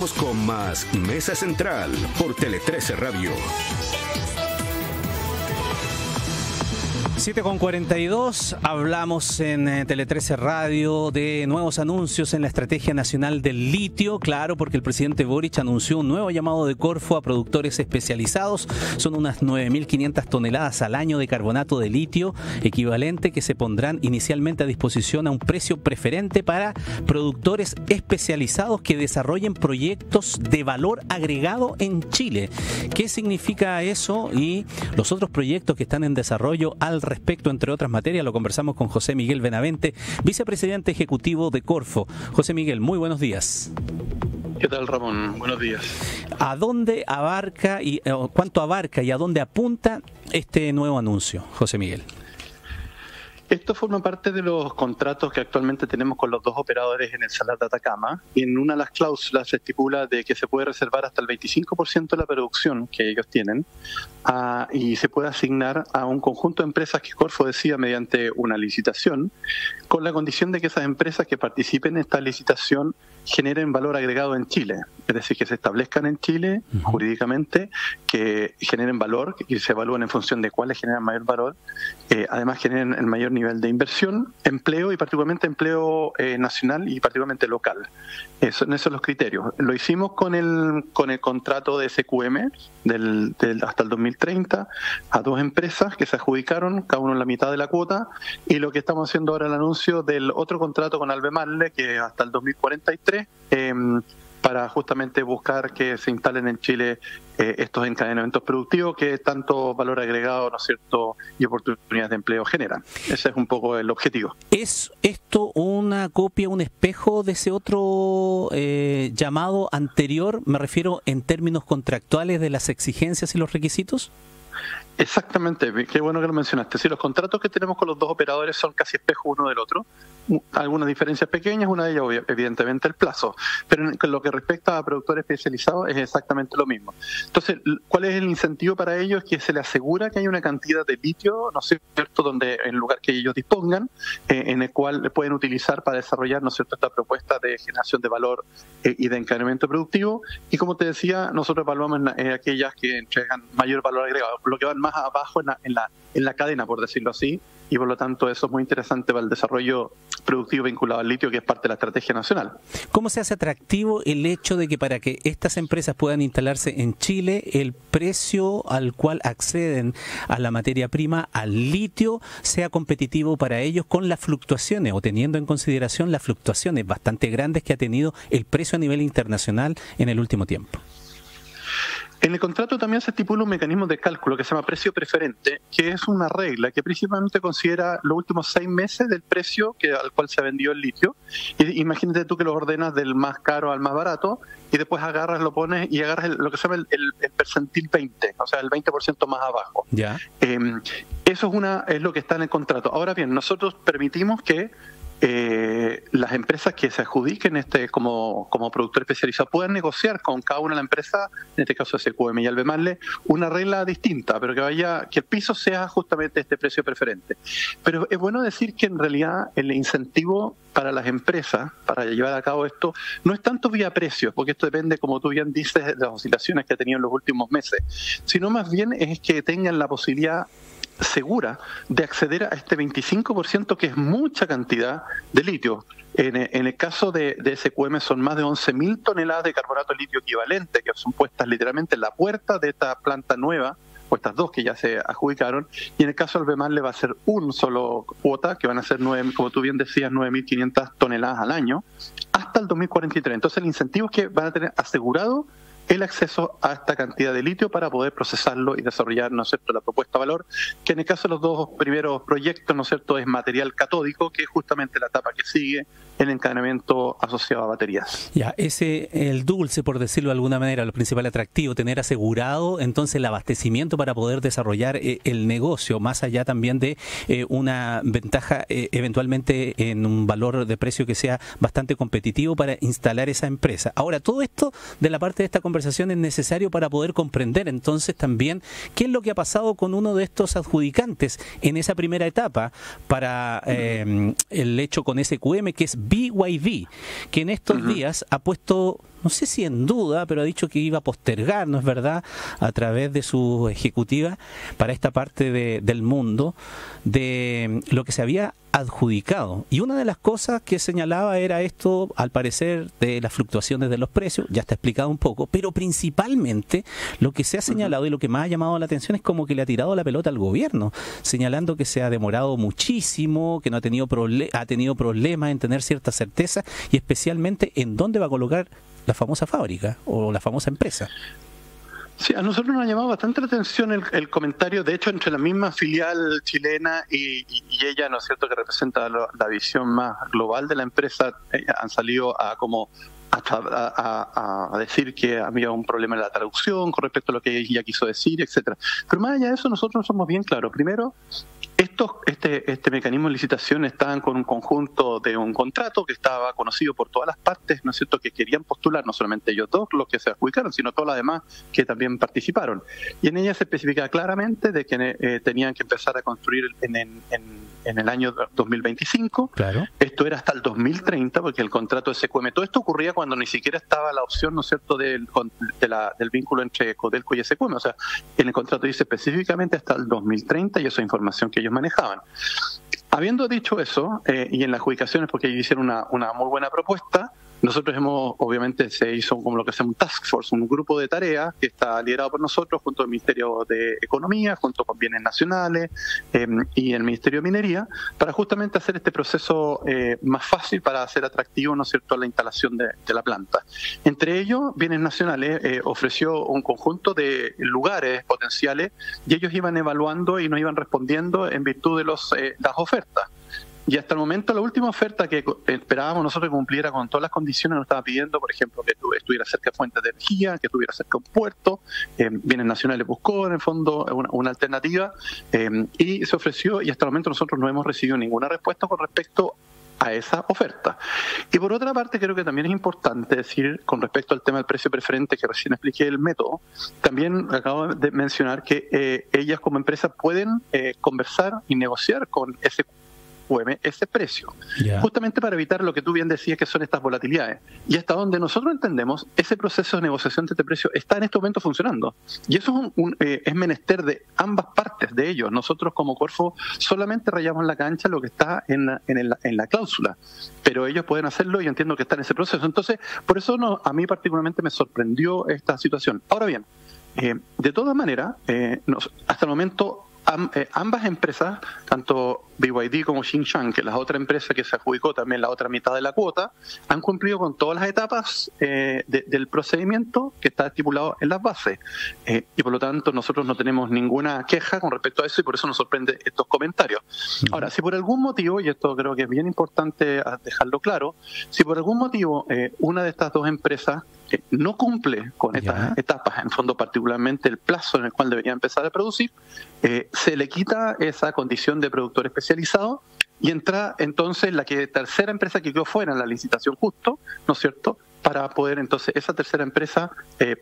Regresamos con más Mesa Central por Tele 13 Radio. 7:42, hablamos en Tele 13 Radio de nuevos anuncios en la Estrategia Nacional del Litio, claro, porque el presidente Boric anunció un nuevo llamado de Corfo a productores especializados. Son unas 9.500 toneladas al año de carbonato de litio, equivalente que se pondrán inicialmente a disposición a un precio preferente para productores especializados que desarrollen proyectos de valor agregado en Chile. ¿Qué significa eso? Y los otros proyectos que están en desarrollo al respecto, entre otras materias, lo conversamos con José Miguel Benavente, vicepresidente ejecutivo de Corfo. José Miguel, muy buenos días. ¿Qué tal, Ramón? Buenos días. ¿A dónde abarca y cuánto abarca y a dónde apunta este nuevo anuncio, José Miguel? Esto forma parte de los contratos que actualmente tenemos con los dos operadores en el Salar de Atacama. Y en una de las cláusulas se estipula de que se puede reservar hasta el 25% de la producción que ellos tienen y se puede asignar a un conjunto de empresas que Corfo decida mediante una licitación, con la condición de que esas empresas que participen en esta licitación generen valor agregado en Chile. Es decir, que se establezcan en Chile jurídicamente, que generen valor, que se evalúen en función de cuáles generan mayor valor, además generen el mayor nivel de inversión, empleo y particularmente empleo nacional y particularmente local. Esos son los criterios. Lo hicimos con el contrato de SQM hasta el 2030 a dos empresas que se adjudicaron, cada uno en la mitad de la cuota, y lo que estamos haciendo ahora es el anuncio del otro contrato con Albemarle, que hasta el 2043, para justamente buscar que se instalen en Chile estos encadenamientos productivos que tanto valor agregado, ¿no es cierto?, y oportunidades de empleo generan. Ese es un poco el objetivo. ¿Es esto una copia, un espejo de ese otro llamado anterior? Me refiero en términos contractuales de las exigencias y los requisitos. Exactamente, qué bueno que lo mencionaste. Sí, los contratos que tenemos con los dos operadores son casi espejos uno del otro. Algunas diferencias pequeñas, una de ellas evidentemente el plazo, pero en lo que respecta a productores especializados es exactamente lo mismo. Entonces, ¿cuál es el incentivo para ellos? Que se les asegura que hay una cantidad de litio, ¿no es cierto?, donde en el lugar que ellos dispongan, en el cual pueden utilizar para desarrollar, ¿no es cierto?, esta propuesta de generación de valor y de encadenamiento productivo. Y como te decía, nosotros evaluamos aquellas que entregan mayor valor agregado, lo que van más abajo en la cadena, por decirlo así, y por lo tanto eso es muy interesante para el desarrollo productivo vinculado al litio, que es parte de la estrategia nacional. ¿Cómo se hace atractivo el hecho de que para que estas empresas puedan instalarse en Chile, el precio al cual acceden a la materia prima, al litio, sea competitivo para ellos con las fluctuaciones, o teniendo en consideración las fluctuaciones bastante grandes que ha tenido el precio a nivel internacional en el último tiempo? En el contrato también se estipula un mecanismo de cálculo que se llama precio preferente, que es una regla que principalmente considera los últimos 6 meses del precio al cual se vendió el litio. Imagínate tú que lo ordenas del más caro al más barato y después agarras, lo pones y agarras lo que se llama el percentil 20, o sea, el 20% más abajo. Ya. Eso es lo que está en el contrato. Ahora bien, nosotros permitimos que las empresas que se adjudiquen como productor especializado puedan negociar con cada una de las empresas, en este caso SQM y Albemarle, una regla distinta, pero que el piso sea justamente este precio preferente. Pero es bueno decir que en realidad el incentivo para las empresas para llevar a cabo esto no es tanto vía precios, porque esto depende, como tú bien dices, de las oscilaciones que ha tenido en los últimos meses, sino más bien es que tengan la posibilidad segura de acceder a este 25%, que es mucha cantidad de litio. En el caso de SQM son más de 11.000 toneladas de carbonato de litio equivalente, que son puestas literalmente en la puerta de esta planta nueva, o estas dos que ya se adjudicaron, y en el caso de Albemarle va a ser un solo cuota, que van a ser, como tú bien decías, 9.500 toneladas al año, hasta el 2043. Entonces el incentivo es que van a tener asegurado el acceso a esta cantidad de litio para poder procesarlo y desarrollar, ¿no es cierto?, la propuesta de valor, que en el caso de los dos primeros proyectos, ¿no es cierto?, es material catódico, que es justamente la etapa que sigue el encadenamiento asociado a baterías. Ya, el dulce, por decirlo de alguna manera, lo principal atractivo, tener asegurado entonces el abastecimiento para poder desarrollar el negocio, más allá también de una ventaja eventualmente en un valor de precio que sea bastante competitivo para instalar esa empresa. Ahora, todo esto de la parte de esta conversación es necesario para poder comprender entonces también qué es lo que ha pasado con uno de estos adjudicantes en esa primera etapa para el hecho con SQM, que es BYD, que en estos días ha puesto no sé si en duda, pero ha dicho que iba a postergar, ¿no es verdad?, a través de su ejecutiva para esta parte del mundo, de lo que se había adjudicado. Y una de las cosas que señalaba era esto, al parecer, de las fluctuaciones de los precios, ya está explicado un poco, pero principalmente lo que se ha señalado y lo que más ha llamado la atención es como que le ha tirado la pelota al gobierno, señalando que se ha demorado muchísimo, que no ha tenido problemas en tener cierta certeza y especialmente en dónde va a colocar la famosa fábrica o la famosa empresa. Sí, a nosotros nos ha llamado bastante la atención el comentario, de hecho, entre la misma filial chilena y ella, ¿no es cierto?, que representa la visión más global de la empresa, han salido a decir que había un problema en la traducción con respecto a lo que ella quiso decir, etcétera. Pero más allá de eso, nosotros somos bien claros. Primero, este mecanismo de licitación estaba con un conjunto de un contrato que estaba conocido por todas las partes, ¿no es cierto?, que querían postular, no solamente ellos dos los que se adjudicaron, sino todas las demás que también participaron. Y en ella se especifica claramente de que tenían que empezar a construir en el año 2025. Claro. Esto era hasta el 2030, porque el contrato de SQM, todo esto ocurría cuando ni siquiera estaba la opción, ¿no es cierto?, del vínculo entre Codelco y SQM. O sea, en el contrato dice específicamente hasta el 2030 y esa información que ellos manejaban. Habiendo dicho eso, y en las adjudicaciones, porque ellos hicieron una muy buena propuesta, nosotros obviamente se hizo como lo que se llama un task force, un grupo de tareas que está liderado por nosotros junto al Ministerio de Economía, junto con Bienes Nacionales y el Ministerio de Minería, para justamente hacer este proceso más fácil para hacer atractivo, ¿no es cierto?, la instalación de la planta. Entre ellos, Bienes Nacionales ofreció un conjunto de lugares potenciales y ellos iban evaluando y nos iban respondiendo en virtud de las ofertas. Y hasta el momento la última oferta que esperábamos nosotros que cumpliera con todas las condiciones nos estaba pidiendo, por ejemplo, que estuviera cerca de fuentes de energía, que estuviera cerca de un puerto. Bienes Nacionales buscó en el fondo una alternativa y se ofreció, y hasta el momento nosotros no hemos recibido ninguna respuesta con respecto a esa oferta. Y por otra parte, creo que también es importante decir, con respecto al tema del precio preferente, que recién expliqué el método, también acabo de mencionar que ellas como empresa pueden conversar y negociar con ese precio, justamente para evitar lo que tú bien decías, que son estas volatilidades. Y hasta donde nosotros entendemos, ese proceso de negociación de este precio está en este momento funcionando. Y eso es menester de ambas partes de ellos. Nosotros como Corfo solamente rayamos la cancha lo que está en la cláusula, pero ellos pueden hacerlo y entiendo que está en ese proceso. Entonces, por eso a mí particularmente me sorprendió esta situación. Ahora bien, de todas maneras, hasta el momento ambas empresas, tanto BYD como Tsingshan, que es la otra empresa que se adjudicó también la otra mitad de la cuota, han cumplido con todas las etapas del procedimiento que está estipulado en las bases. Y por lo tanto nosotros no tenemos ninguna queja con respecto a eso y por eso nos sorprende estos comentarios. Ahora, si por algún motivo, y esto creo que es bien importante dejarlo claro, si por algún motivo una de estas dos empresas no cumple con estas etapas, en fondo particularmente el plazo en el cual debería empezar a producir, se le quita esa condición de productor especializado y entra entonces la tercera empresa que quedó fuera en la licitación justo, ¿no es cierto?, para poder entonces esa tercera empresa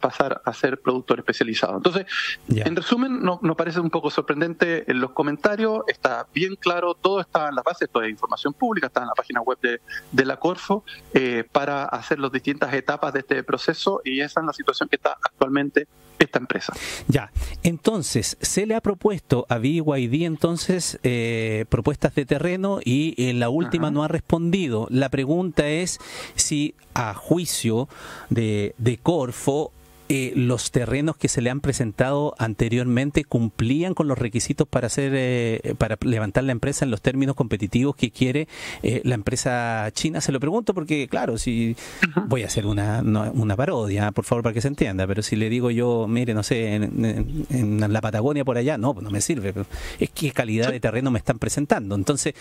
pasar a ser productor especializado. Entonces, en resumen, nos parece un poco sorprendente en los comentarios, está bien claro, todo está en las bases, toda es información pública, está en la página web de la Corfo, para hacer las distintas etapas de este proceso, y esa es la situación que está actualmente esta empresa. Ya, entonces, se le ha propuesto a BYD entonces propuestas de terreno y en la última no ha respondido. La pregunta es si a juicio de Corfo, los terrenos que se le han presentado anteriormente cumplían con los requisitos para para levantar la empresa en los términos competitivos que quiere la empresa china. Se lo pregunto porque, claro, si voy a hacer una parodia, por favor, para que se entienda, pero si le digo yo, mire, no sé, en la Patagonia por allá, no me sirve. Pero es que calidad de terreno me están presentando. Entonces,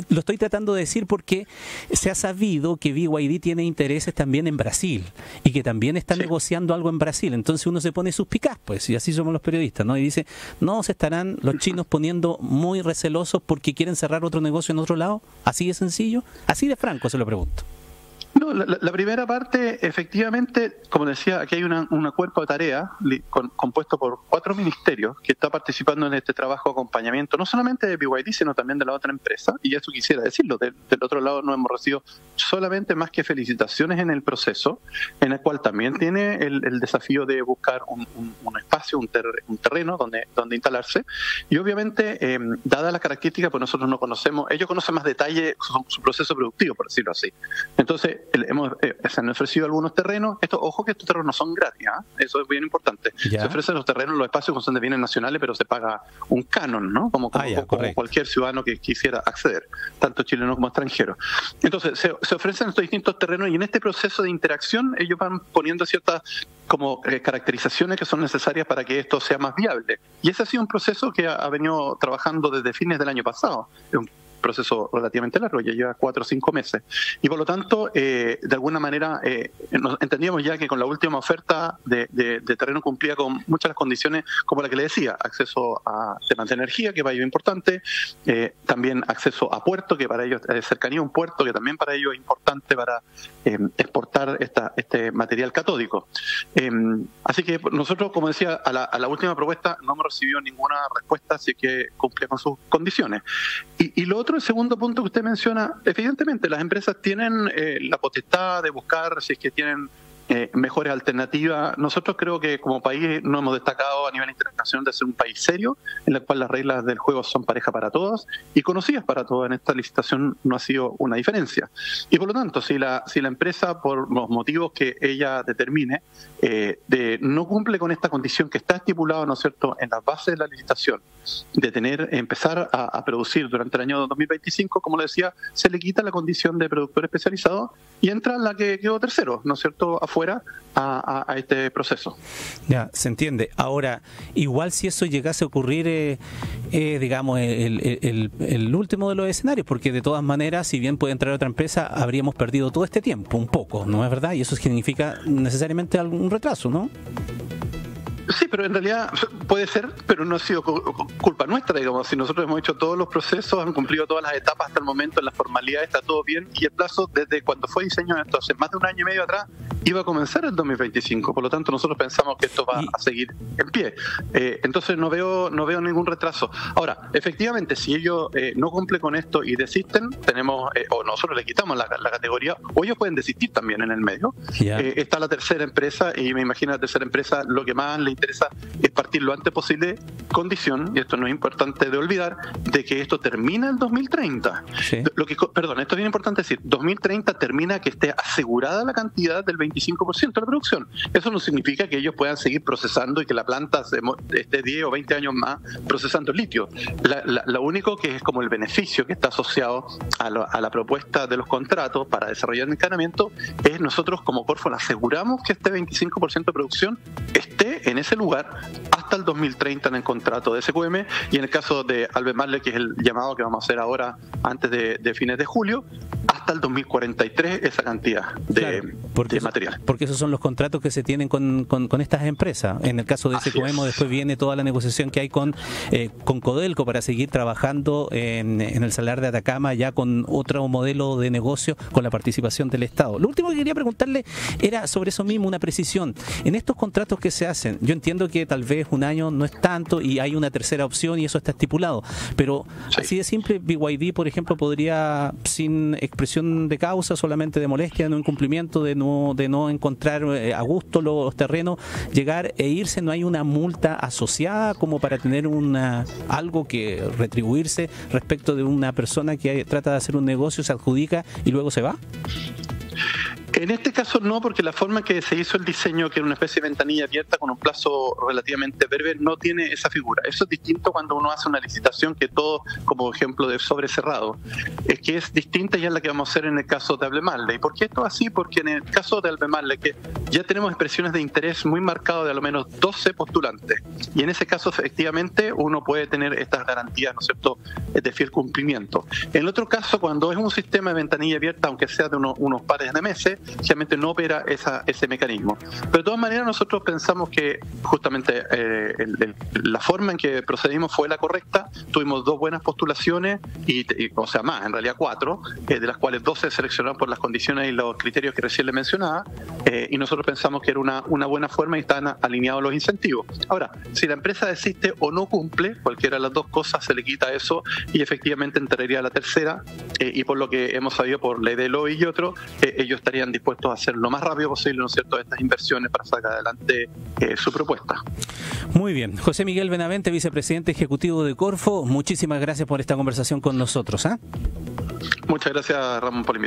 lo estoy tratando de decir porque se ha sabido que BYD tiene intereses también en Brasil y que también está negociando algo en Brasil. Entonces uno se pone suspicaz, pues, y así somos los periodistas, ¿no? Y dice, ¿no se estarán los chinos poniendo muy recelosos porque quieren cerrar otro negocio en otro lado? ¿Así de sencillo? Así de franco se lo pregunto. No, la primera parte, efectivamente, como decía, aquí hay un cuerpo de tarea compuesto por 4 ministerios que está participando en este trabajo de acompañamiento, no solamente de BYD, sino también de la otra empresa, y eso quisiera decirlo. Del otro lado no hemos recibido solamente más que felicitaciones en el proceso, en el cual también tiene el desafío de buscar un espacio, un terreno donde instalarse, y obviamente, dada la característica, pues nosotros no conocemos, ellos conocen más detalle su proceso productivo, por decirlo así. Entonces, se han ofrecido algunos terrenos. Ojo que estos terrenos no son gratis, eso es bien importante. Ya. Se ofrecen los terrenos, los espacios son de bienes nacionales, pero se paga un canon, ¿no? Como cualquier ciudadano que quisiera acceder, tanto chileno como extranjero. Entonces, se ofrecen estos distintos terrenos y en este proceso de interacción ellos van poniendo ciertas como caracterizaciones que son necesarias para que esto sea más viable. Y ese ha sido un proceso que ha venido trabajando desde fines del año pasado. Es un proceso relativamente largo, ya lleva 4 o 5 meses. Y por lo tanto, de alguna manera, entendíamos ya que con la última oferta de terreno cumplía con muchas de las condiciones, como la que le decía, acceso a temas de energía, que para ellos es importante, también acceso a puerto, que para ellos es cercanía a un puerto, que también para ellos es importante para exportar este material catódico. Así que nosotros, como decía, a la última propuesta no hemos recibido ninguna respuesta, así que cumple con sus condiciones. Y lo otro, el segundo punto que usted menciona, evidentemente las empresas tienen la potestad de buscar si es que tienen mejores alternativas. Nosotros creo que como país nos hemos destacado a nivel internacional de ser un país serio, en el cual las reglas del juego son pareja para todos y conocidas para todos. En esta licitación no ha sido una diferencia. Y por lo tanto, si la empresa, por los motivos que ella determine, no cumple con esta condición que está estipulada, ¿no es cierto?, en las bases de la licitación, de empezar a producir durante el año 2025, como le decía, se le quita la condición de productor especializado y entra la que quedó tercero, ¿no es cierto?, afuera a este proceso. Ya, se entiende. Ahora, igual si eso llegase a ocurrir, digamos, el último de los escenarios, porque de todas maneras, si bien puede entrar otra empresa, habríamos perdido todo este tiempo, un poco, ¿no es verdad? Y eso significa necesariamente algún retraso, ¿no? Sí, pero en realidad puede ser, pero no ha sido culpa nuestra, digamos. Si nosotros hemos hecho todos los procesos, han cumplido todas las etapas hasta el momento, en la formalidad está todo bien, y el plazo desde cuando fue diseñado, entonces más de 1 año y medio atrás, iba a comenzar el 2025. Por lo tanto, nosotros pensamos que esto va a seguir en pie. Entonces no veo ningún retraso. Ahora, efectivamente, si ellos no cumplen con esto y desisten, tenemos, o nosotros le quitamos la categoría, o ellos pueden desistir también en el medio. Yeah. Está la tercera empresa, y me imagino la tercera empresa lo que más le interesa es partir lo antes posible, condición, y esto no es importante de olvidar, de que esto termina el 2030. Sí. Perdón, esto es bien importante decir, 2030 termina que esté asegurada la cantidad del 25% de la producción. Eso no significa que ellos puedan seguir procesando y que la planta esté 10 o 20 años más procesando el litio. Lo único que es como el beneficio que está asociado a la propuesta de los contratos para desarrollar el encanamiento es nosotros como Corfo aseguramos que este 25% de producción esté en ese lugar hasta el 2030 en el contrato de SQM, y en el caso de Albemarle, que es el llamado que vamos a hacer ahora antes de fines de julio, hasta el 2043 esa cantidad de material. Porque esos son los contratos que se tienen con estas empresas. En el caso de SQM después viene toda la negociación que hay con Codelco para seguir trabajando en el Salar de Atacama ya con otro modelo de negocio con la participación del Estado. Lo último que quería preguntarle era sobre eso mismo, una precisión. En estos contratos que se hacen, yo entiendo que tal vez 1 año no es tanto y hay una tercera opción y eso está estipulado, pero así de simple, BYD, por ejemplo, podría, sin expresión de causa, solamente de molestia, no incumplimiento, de no encontrar a gusto los terrenos, llegar e irse. ¿No hay una multa asociada como para tener algo que retribuirse respecto de una persona que trata de hacer un negocio, se adjudica y luego se va? En este caso no, porque la forma en que se hizo el diseño, que era una especie de ventanilla abierta con un plazo relativamente breve, no tiene esa figura. Eso es distinto cuando uno hace una licitación que todo, como ejemplo de sobre cerrado, es que es distinta ya la que vamos a hacer en el caso de Albemarle. ¿Y por qué esto es así? Porque en el caso de Albemarle, que ya tenemos expresiones de interés muy marcadas de al menos 12 postulantes, y en ese caso efectivamente uno puede tener estas garantías, ¿no es cierto?, de fiel cumplimiento. En el otro caso, cuando es un sistema de ventanilla abierta, aunque sea de unos pares de meses, generalmente no opera ese mecanismo. Pero de todas maneras nosotros pensamos que justamente la forma en que procedimos fue la correcta. Tuvimos 2 buenas postulaciones, o sea, más, en realidad 4, de las cuales 2 se seleccionaron por las condiciones y los criterios que recién le mencionaba, y nosotros pensamos que era una buena forma y están alineados los incentivos. Ahora, si la empresa desiste o no cumple, cualquiera de las 2 cosas, se le quita eso y efectivamente entraría a la tercera, y por lo que hemos sabido por ley de LOI y otro, ellos estarían dispuestos a hacer lo más rápido posible, ¿no es cierto?, estas inversiones para sacar adelante su propuesta. Muy bien. José Miguel Benavente, vicepresidente ejecutivo de Corfo, muchísimas gracias por esta conversación con nosotros. Muchas gracias, Ramón, por invitarme.